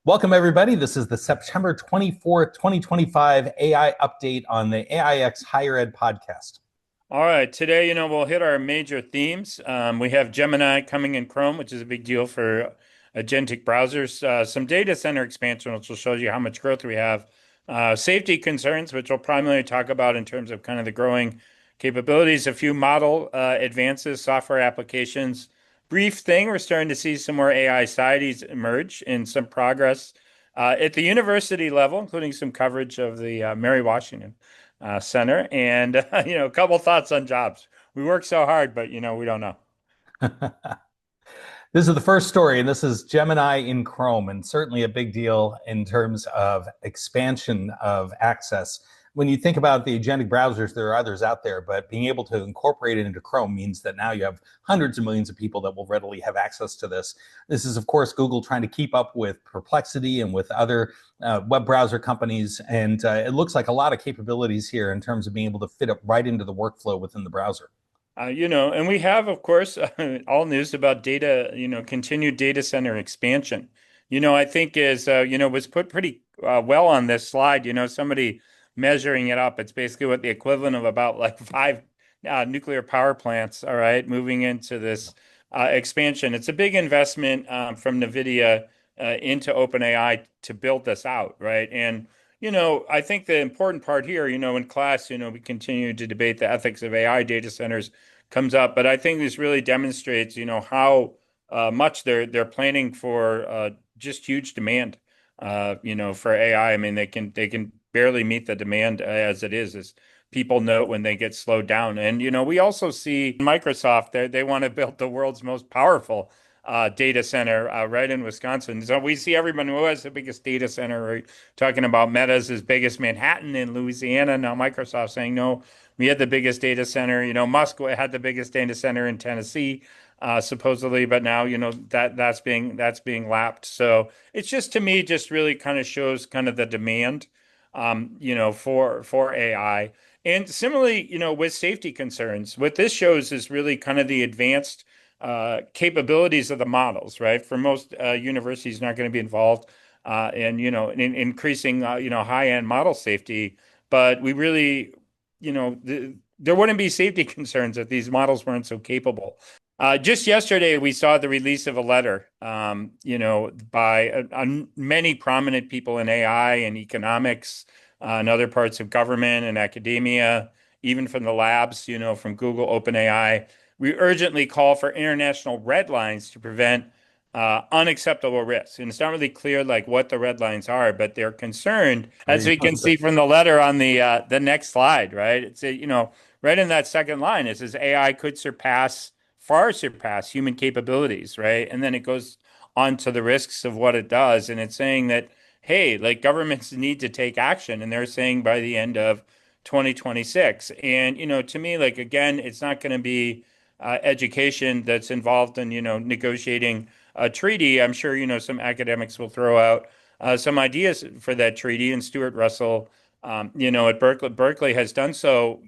Welcome, everybody. This is the September 24th, 2025 AI update on the AIX Higher Ed podcast. All right, today, we'll hit our major themes. We have Gemini coming in Chrome, which is a big deal for agentic browsers. Some data center expansion, which will show you how much growth we have. Safety concerns, which we'll primarily talk about in terms of kind of the growing capabilities. A few model advances, software applications. Brief thing, we're starting to see some more AI societies emerge and some progress at the university level, including some coverage of the Mary Washington Center. And, a couple thoughts on jobs. We work so hard, but, we don't know. This is the first story, and this is Gemini in Chrome, and certainly a big deal in terms of expansion of access. When you think about the agentic browsers, there are others out there, but being able to incorporate it into Chrome means that now you have hundreds of millions of people that will readily have access to this. This is, of course, Google trying to keep up with Perplexity and with other web browser companies, and it looks like a lot of capabilities here in terms of being able to fit it right into the workflow within the browser. And we have, of course, all news about data, continued data center expansion. I think was put pretty well on this slide, somebody measuring it up. It's basically what the equivalent of about like 5 nuclear power plants, all right, moving into this expansion. It's a big investment from Nvidia into OpenAI to build this out, right? And I think the important part here, in class, we continue to debate the ethics of AI data centers comes up, but I think this really demonstrates, how much they're planning for just huge demand, for AI. I mean, they can barely meet the demand as it is, as people note when they get slowed down. And we also see Microsoft, they want to build the world's most powerful data center right in Wisconsin. So we see everyone who has the biggest data center, right? Talking about Meta's biggest Manhattan in Louisiana. Now Microsoft saying, no, we had the biggest data center. Musk had the biggest data center in Tennessee, supposedly, but now, that's being lapped. So it's just, to me, just really kind of shows kind of the demand, for AI. And similarly, with safety concerns, what this shows is really kind of the advanced capabilities of the models, right? For most universities, not going to be involved in increasing, high-end model safety, but we really, there wouldn't be safety concerns if these models weren't so capable. Just yesterday, we saw the release of a letter, by many prominent people in AI and economics, and other parts of government and academia, even from the labs, from Google, OpenAI. We urgently call for international red lines to prevent unacceptable risks. And it's not really clear like what the red lines are, but they're concerned, as we can see from the letter on the next slide, right? It's right in that second line, it says AI could far surpass human capabilities, right? And then it goes on to the risks of what it does, and it's saying that, hey, like governments need to take action, and they're saying by the end of 2026. And to me, like again, it's not going to be education that's involved in, negotiating a treaty. I'm sure, some academics will throw out some ideas for that treaty. And Stuart Russell, at Berkeley has done so,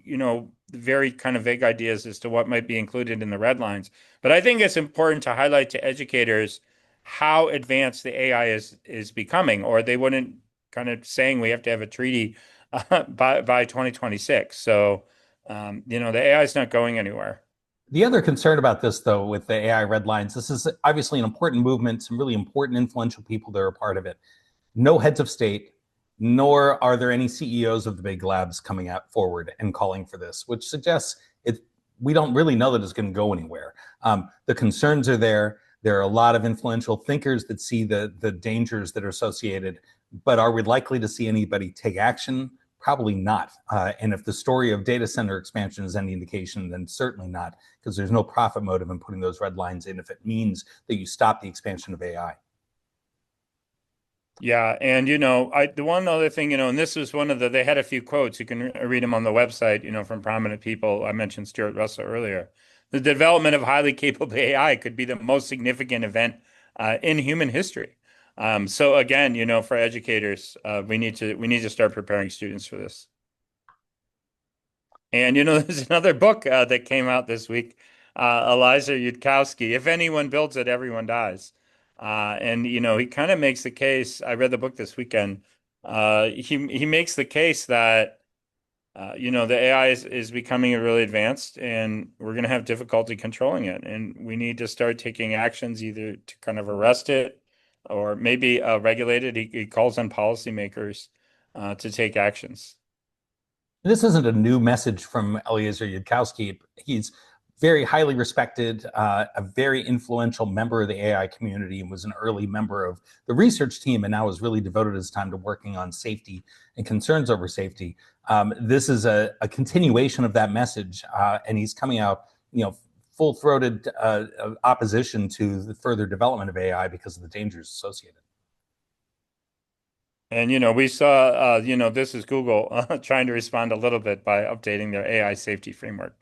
very kind of vague ideas as to what might be included in the red lines. But I think it's important to highlight to educators how advanced the AI is becoming, or they wouldn't kind of saying we have to have a treaty by 2026. So, the AI is not going anywhere. The other concern about this, though, with the AI red lines, this is obviously an important movement, some really important, influential people that are a part of it. No heads of state, nor are there any CEOs of the big labs coming out forward and calling for this, which suggests we don't really know that it's going to go anywhere. The concerns are there. There are a lot of influential thinkers that see the dangers that are associated, but are we likely to see anybody take action? Probably not. And if the story of data center expansion is any indication, then certainly not, because there's no profit motive in putting those red lines in if it means that you stop the expansion of AI. Yeah, and the one other thing, and this was one of they had a few quotes. You can read them on the website, from prominent people. I mentioned Stuart Russell earlier. The development of highly capable AI could be the most significant event in human history. So again, for educators, we need to start preparing students for this. And there's another book that came out this week Eliza Yudkowsky. If anyone builds it, everyone dies. And he kind of makes the case. I read the book this weekend. He makes the case that the AI is becoming really advanced, and we're going to have difficulty controlling it, and we need to start taking actions either to kind of arrest it or maybe regulate it. He calls on policymakers to take actions. This isn't a new message from Eliezer Yudkowsky. He's very highly respected, a very influential member of the AI community, and was an early member of the research team, and now has really devoted his time to working on safety and concerns over safety. This is a continuation of that message, and he's coming out, full-throated opposition to the further development of AI because of the dangers associated. And we saw this is Google trying to respond a little bit by updating their AI safety framework.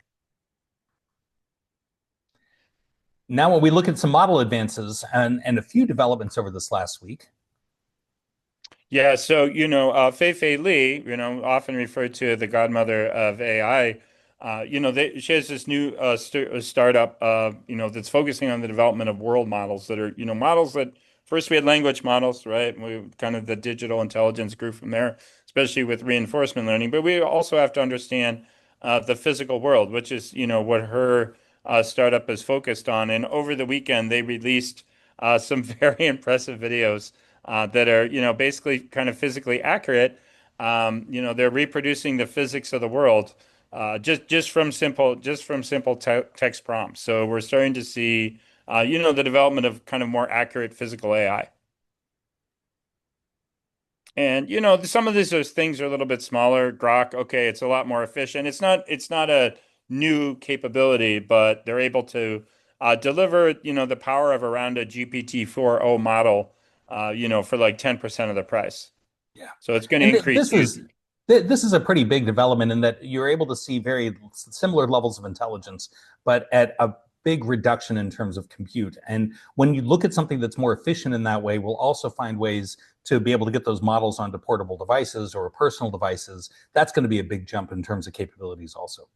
Now, when we look at some model advances and a few developments over this last week. Yeah, so Fei-Fei Li, often referred to as the godmother of AI. She has this new startup, that's focusing on the development of world models that are, models that first we had language models, right? We kind of the digital intelligence grew from there, especially with reinforcement learning. But we also have to understand the physical world, which is, what her startup is focused on. And over the weekend, they released some very impressive videos that are, basically kind of physically accurate. They're reproducing the physics of the world just from simple text prompts. So we're starting to see, the development of kind of more accurate physical AI. And some of these things are a little bit smaller. Grok, okay, it's a lot more efficient. It's not a new capability, but they're able to deliver, the power of around a GPT-4o model, for like 10% of the price. Yeah. So it's going to And increase use. this is a pretty big development in that you're able to see very similar levels of intelligence, but at a big reduction in terms of compute. And when you look at something that's more efficient in that way, we'll also find ways to be able to get those models onto portable devices or personal devices. That's going to be a big jump in terms of capabilities also.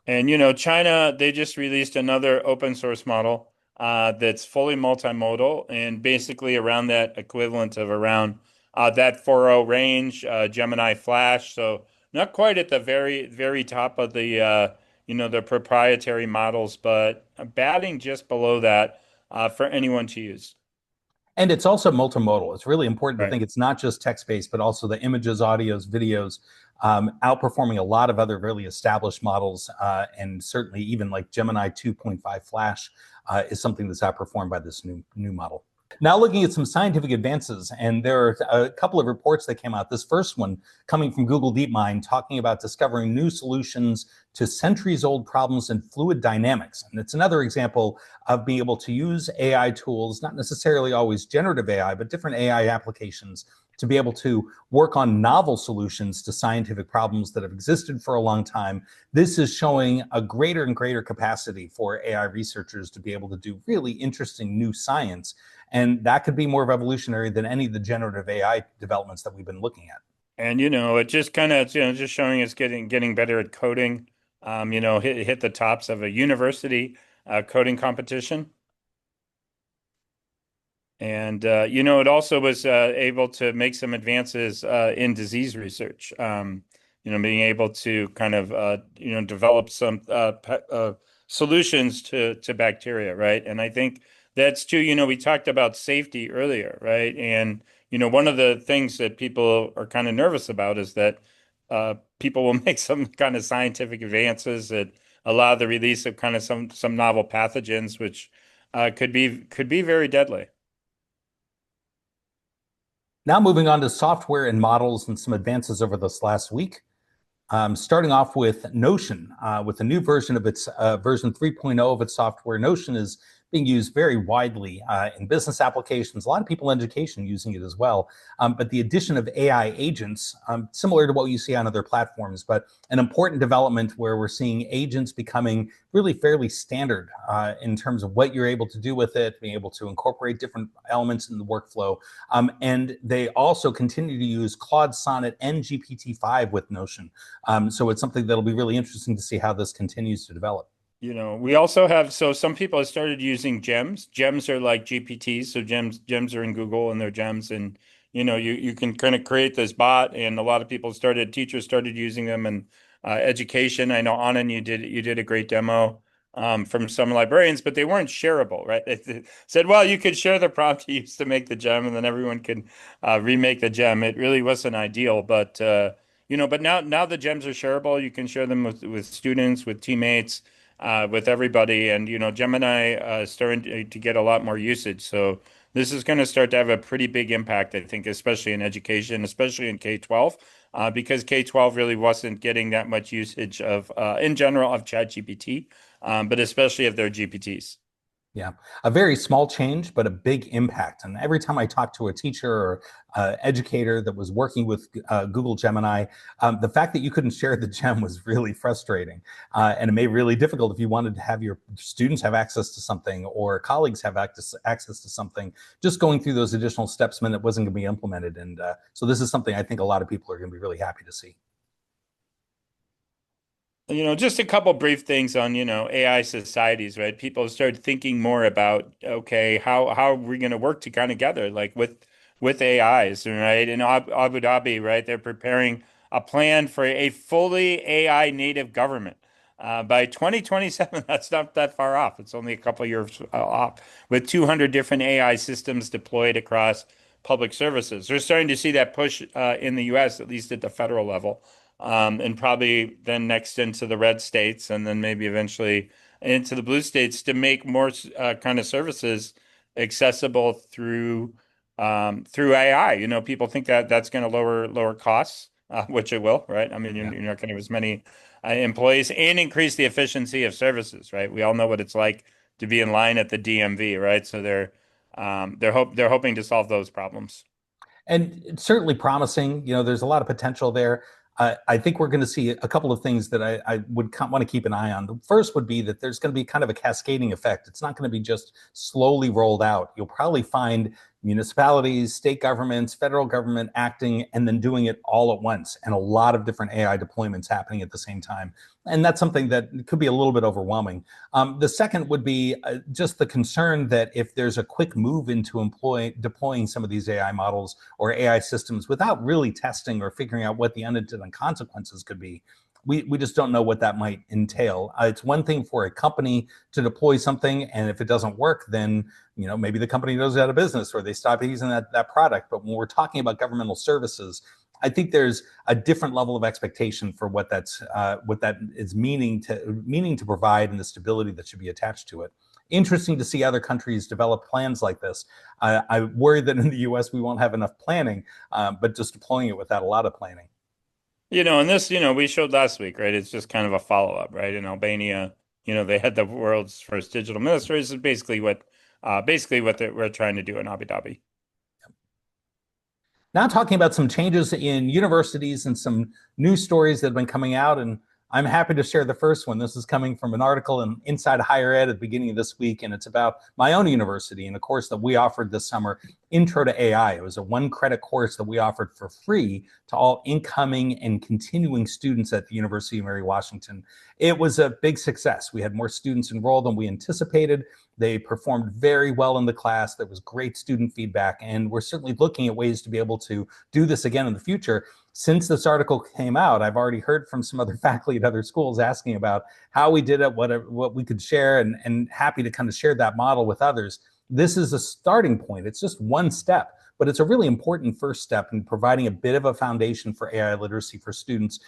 And China, they just released another open source model that's fully multimodal and basically around that equivalent of around that 4.0 range, Gemini Flash. So not quite at the very, very top of the proprietary models, but batting just below that for anyone to use. And it's also multimodal. It's really important to Right. think it's not just text-based, but also the images, audios, videos, outperforming a lot of other really established models. And certainly even like Gemini 2.5 Flash is something that's outperformed by this new model. Now looking at some scientific advances, and there are a couple of reports that came out. This first one coming from Google DeepMind, talking about discovering new solutions to centuries-old problems in fluid dynamics. And it's another example of being able to use AI tools, not necessarily always generative AI, but different AI applications to be able to work on novel solutions to scientific problems that have existed for a long time. This is showing a greater and greater capacity for AI researchers to be able to do really interesting new science. And that could be more revolutionary than any of the generative AI developments that we've been looking at. And it just kind of just showing it's getting better at coding. Hit the tops of a university coding competition. And it also was able to make some advances in disease research. Being able to kind of develop some solutions to bacteria, right? And I think that's too. We talked about safety earlier, right? And one of the things that people are kind of nervous about is that people will make some kind of scientific advances that allow the release of kind of some novel pathogens, which could be very deadly. Now moving on to software and models and some advances over this last week. Starting off with Notion, with a new version of its version 3.0 of its software. Notion is being used very widely in business applications. A lot of people in education using it as well. But the addition of AI agents, similar to what you see on other platforms, but an important development where we're seeing agents becoming really fairly standard in terms of what you're able to do with it, being able to incorporate different elements in the workflow. And they also continue to use Claude Sonnet and GPT-5 with Notion. So it's something that'll be really interesting to see how this continues to develop. We also have, so some people have started using gems. Gems are like GPTs. So gems are in Google and they're gems. And, you can kind of create this bot, and a lot of teachers started using them in education. I know, Anand, you did a great demo from some librarians, but they weren't shareable, right? They said, well, you could share the prompt you used to make the gem and then everyone can remake the gem. It really wasn't ideal, but but now the gems are shareable. You can share them with students, with teammates, with everybody. And, Gemini starting to get a lot more usage. So this is going to start to have a pretty big impact, I think, especially in education, especially in K-12, because K-12 really wasn't getting that much usage in general, of ChatGPT, but especially of their GPTs. Yeah, a very small change, but a big impact. And every time I talk to a teacher or educator that was working with Google Gemini, the fact that you couldn't share the gem was really frustrating. And it made it really difficult if you wanted to have your students have access to something or colleagues have access to something. Just going through those additional steps meant it wasn't going to be implemented. And so this is something I think a lot of people are going to be really happy to see. Just a couple brief things on, AI societies, right? People start thinking more about, okay, how are we going to work to kind of together, like with AIs, right? In Abu Dhabi, right? They're preparing a plan for a fully AI native government. By 2027, that's not that far off. It's only a couple of years off, with 200 different AI systems deployed across public services. We're starting to see that push in the US, at least at the federal level, and probably then next into the red states, and then maybe eventually into the blue states, to make more kind of services accessible through AI. People think that that's going to lower costs, which it will, right? I mean, Yeah. you're not going to have as many employees, and increase the efficiency of services, right? We all know what it's like to be in line at the DMV, right? So they're hoping to solve those problems. And it's certainly promising. There's a lot of potential there. I think we're going to see a couple of things that I would want to keep an eye on. The first would be that there's going to be kind of a cascading effect. It's not going to be just slowly rolled out. You'll probably find municipalities, state governments, federal government acting and then doing it all at once, and a lot of different AI deployments happening at the same time. And that's something that could be a little bit overwhelming. The second would be just the concern that if there's a quick move into deploying some of these AI models or AI systems without really testing or figuring out what the unintended consequences could be, we just don't know what that might entail. It's one thing for a company to deploy something, and if it doesn't work, then maybe the company goes out of business or they stop using that product. But when we're talking about governmental services, I think there's a different level of expectation for what that is meaning to provide, and the stability that should be attached to it. Interesting to see other countries develop plans like this. I worry that in the U.S. we won't have enough planning, but just deploying it without a lot of planning. And this, we showed last week, right? It's just kind of a follow-up, right? In Albania, they had the world's first digital ministry. This is basically what we're trying to do in Abu Dhabi. Now talking about some changes in universities and some news stories that have been coming out, and I'm happy to share the first one. This is coming from an article in Inside Higher Ed at the beginning of this week, and it's about my own university and a course that we offered this summer, Intro to AI. It was a one-credit course that we offered for free to all incoming and continuing students at the University of Mary Washington. It was a big success. We had more students enrolled than we anticipated. They performed very well in the class. There was great student feedback, and we're certainly looking at ways to be able to do this again in the future. Since this article came out, I've already heard from some other faculty at other schools asking about how we did it, what we could share, and happy to kind of share that model with others. This is a starting point. It's just one step, but it's a really important first step in providing a bit of a foundation for AI literacy for students.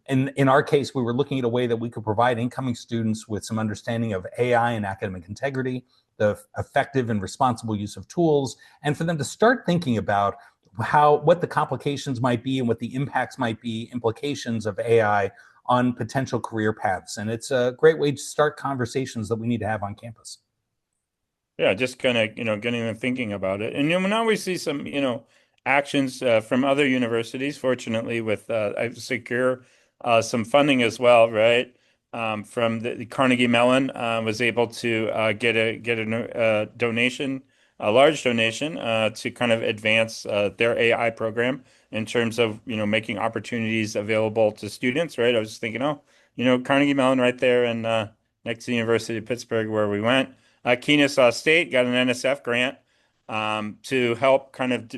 In our case, we were looking at a way that we could provide incoming students with some understanding of AI and academic integrity, the effective and responsible use of tools, and for them to start thinking about what the complications might be and what the impacts might be, implications of AI on potential career paths. And it's a great way to start conversations that we need to have on campus. Yeah, just kind of, getting them thinking about it. And now we see some, actions from other universities, fortunately, with I secure some funding as well, right? From the Carnegie Mellon was able to get a donation, a large donation to kind of advance their AI program in terms of, making opportunities available to students, right? I was just thinking, oh, Carnegie Mellon right there and next to the University of Pittsburgh where we went. Kennesaw State got an NSF grant to help kind of,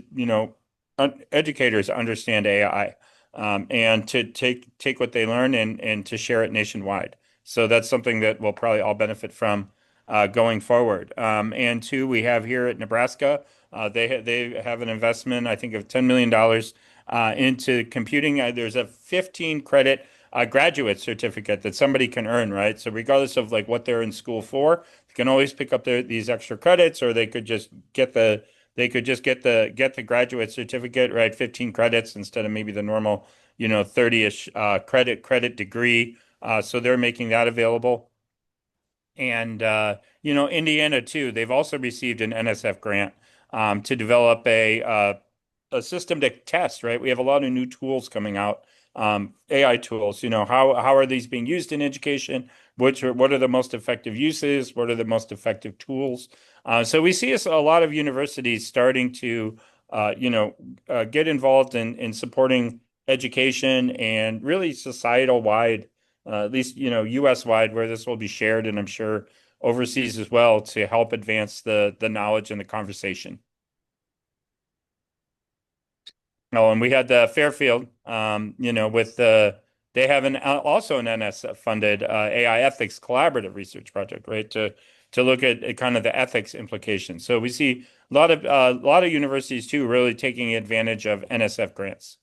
educators understand AI and to take what they learn and to share it nationwide. So that's something that we'll probably all benefit from going forward. And two, we have here at Nebraska, they have an investment, I think, of $10 million into computing. There's a 15 credit graduate certificate that somebody can earn, right? So regardless of like what they're in school for, they can always pick up these extra credits, or they could just get the graduate certificate, right? 15 credits instead of maybe the normal, 30-ish credit degree. So they're making that available. And Indiana too, they've also received an NSF grant to develop a system to test, right? We have a lot of new tools coming out, AI tools. How are these being used in education? What are the most effective uses? What are the most effective tools? So we see a lot of universities starting to get involved in supporting education and really societal wide, at least U.S. wide, where this will be shared, and I'm sure overseas as well, to help advance the knowledge and the conversation. Oh, and we had the Fairfield, with they have also an NSF funded AI ethics collaborative research project, right? To look at kind of the ethics implications. So we see a lot of universities too really taking advantage of NSF grants.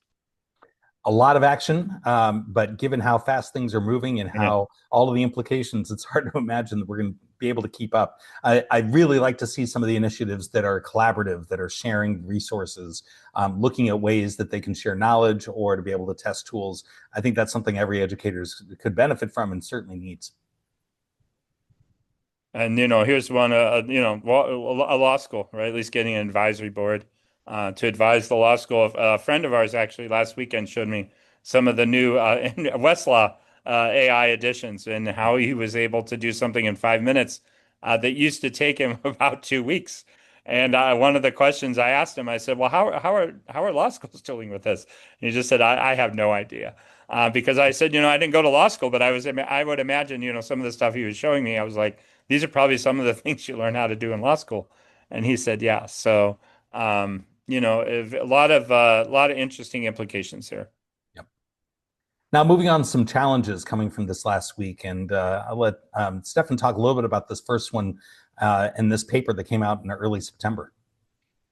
A lot of action, but given how fast things are moving and Yeah. how all of the implications, it's hard to imagine that we're going to be able to keep up. I'd really like to see some of the initiatives that are collaborative, that are sharing resources, looking at ways that they can share knowledge or to be able to test tools. I think that's something every educator could benefit from and certainly needs. And here's one, a law school, right? At least getting an advisory board to advise the law school. A friend of ours actually last weekend showed me some of the new Westlaw AI additions and how he was able to do something in 5 minutes that used to take him about 2 weeks. And one of the questions I asked him, I said, "Well, how are law schools dealing with this?" And he just said, "I have no idea." Because I said, I didn't go to law school, but I would imagine, some of the stuff he was showing me, I was like, these are probably some of the things you learn how to do in law school. And he said, yeah. So, a lot of interesting implications here. Yep. Now, moving on, some challenges coming from this last week, and I'll let Stefan talk a little bit about this first one in this paper that came out in early September.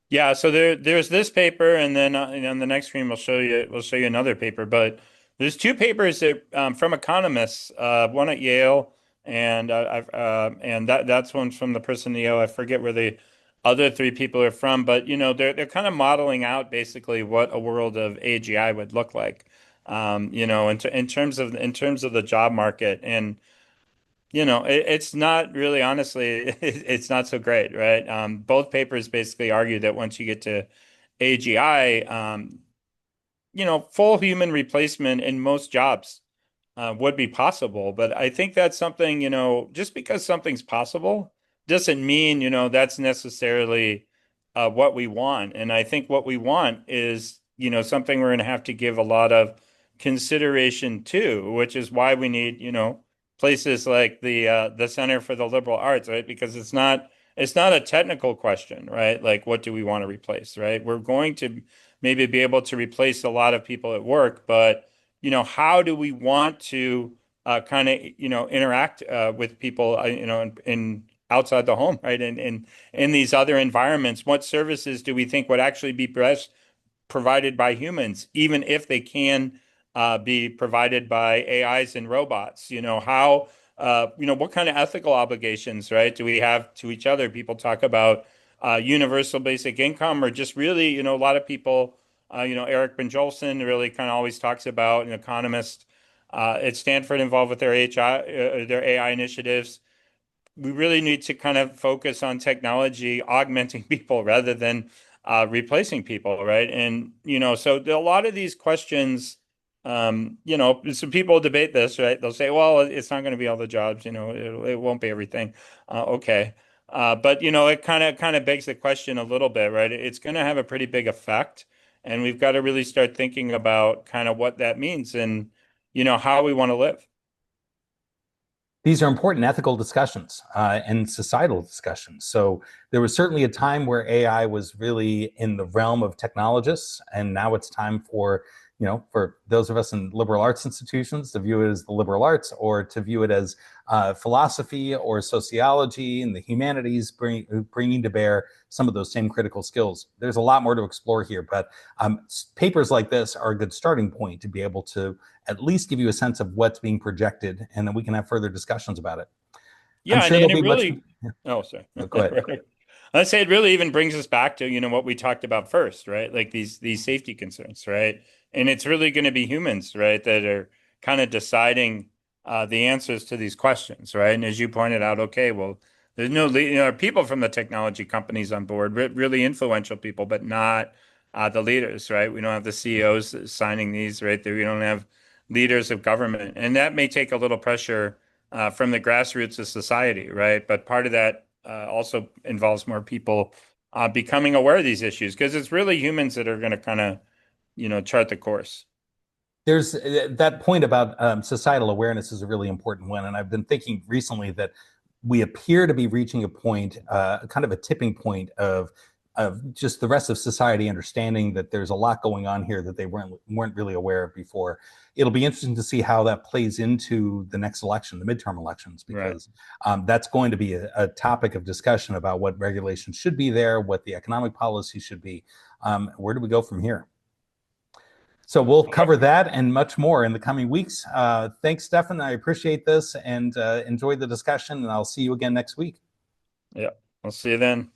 Yeah, so there's this paper, and then on the next screen we'll show you another paper. But there's two papers that from economists, one at Yale, and that's one from the person at Yale. I forget where the other three people are from, but they're kind of modeling out basically what a world of AGI would look like, in terms of the job market. And it's not really, honestly, it's not so great, right? Both papers basically argue that once you get to AGI, full human replacement in most jobs would be possible. But I think that's something, just because something's possible doesn't mean, that's necessarily what we want. And I think what we want is, something we're going to have to give a lot of consideration to, which is why we need, places like the Center for the Liberal Arts, right? Because it's not a technical question, right? Like, what do we want to replace, right? We're going to maybe be able to replace a lot of people at work, but how do we want to kind of, interact with people, in outside the home, right? And in these other environments, what services do we think would actually be best provided by humans, even if they can be provided by AIs and robots? What kind of ethical obligations, right, do we have to each other? People talk about universal basic income, or just really, a lot of people, Eric Ben-Jolson really kind of always talks about an economist at Stanford involved with their AI initiatives, we really need to kind of focus on technology augmenting people rather than replacing people, right? And so a lot of these questions, so people debate this, right? They'll say, well, it's not going to be all the jobs, it won't be everything. Okay. But it kind of begs the question a little bit, right? It's going to have a pretty big effect, and we've got to really start thinking about kind of what that means and how we want to live. These are important ethical discussions and societal discussions. So there was certainly a time where AI was really in the realm of technologists, and now it's time for for those of us in liberal arts institutions to view it as the liberal arts, or to view it as philosophy or sociology and the humanities, bringing to bear some of those same critical skills. There's a lot more to explore here, but papers like this are a good starting point to be able to at least give you a sense of what's being projected, and then we can have further discussions about it. I'm Yeah, sure and there'll it be much. really, oh, sorry. Go ahead. Right. I'd say it really even brings us back to, what we talked about first, right? Like these safety concerns, right? And it's really going to be humans, right, that are kind of deciding the answers to these questions, right? And as you pointed out, okay, well, there's no, people from the technology companies on board, really influential people, but not the leaders, right? We don't have the CEOs signing these, right? We don't have leaders of government, and that may take a little pressure from the grassroots of society, right? But part of that also involves more people becoming aware of these issues, because it's really humans that are going to kind of, chart the course. There's that point about societal awareness is a really important one, and I've been thinking recently that we appear to be reaching a point, kind of a tipping point of just the rest of society understanding that there's a lot going on here that they weren't really aware of before. It'll be interesting to see how that plays into the next election, the midterm elections, Right. because that's going to be a topic of discussion about what regulations should be there, what the economic policy should be. Where do we go from here? So we'll cover that and much more in the coming weeks. Thanks, Stefan. I appreciate this and enjoy the discussion, and I'll see you again next week. Yeah. I'll see you then.